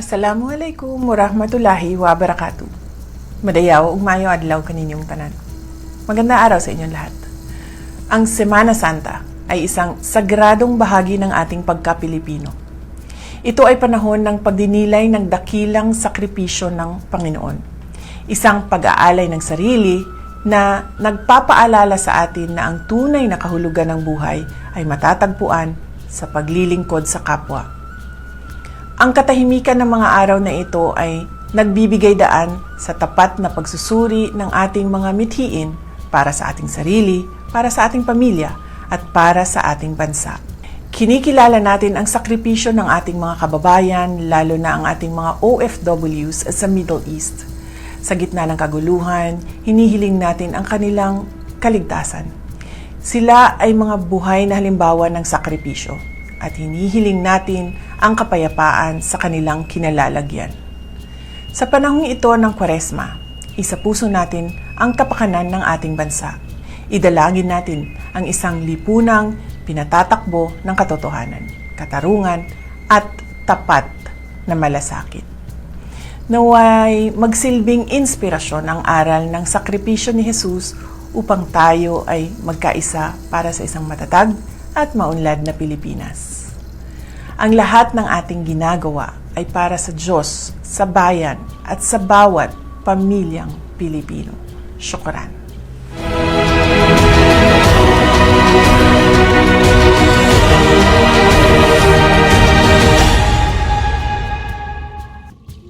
Assalamualaikum warahmatullahi wabarakatuh. Madayaw ug maayo adlaw kaninyong tanan. Magandang araw sa inyong lahat. Ang Semana Santa ay isang sagradong bahagi ng ating pagka-Pilipino. Ito ay panahon ng pagdinilay ng dakilang sakripisyo ng Panginoon. Isang pag-aalay ng sarili na nagpapaalala sa atin na ang tunay na kahulugan ng buhay ay matatagpuan sa paglilingkod sa kapwa. Ang katahimikan ng mga araw na ito ay nagbibigay daan sa tapat na pagsusuri ng ating mga mithiin para sa ating sarili, para sa ating pamilya, at para sa ating bansa. Kinikilala natin ang sakripisyo ng ating mga kababayan, lalo na ang ating mga OFWs sa Middle East. Sa gitna ng kaguluhan, hinihiling natin ang kanilang kaligtasan. Sila ay mga buhay na halimbawa ng sakripisyo at hinihiling natin ang kapayapaan sa kanilang kinalalagyan. Sa panahong ito ng Kwaresma, isapuso natin ang kapakanan ng ating bansa. Idalangin natin ang isang lipunang pinatatakbo ng katotohanan, katarungan at tapat na malasakit. Naway magsilbing inspirasyon ang aral ng sakripisyo ni Jesus upang tayo ay magkaisa para sa isang matatag at maunlad na Pilipinas. Ang lahat ng ating ginagawa ay para sa Diyos, sa bayan at sa bawat pamilyang Pilipino. Syukran.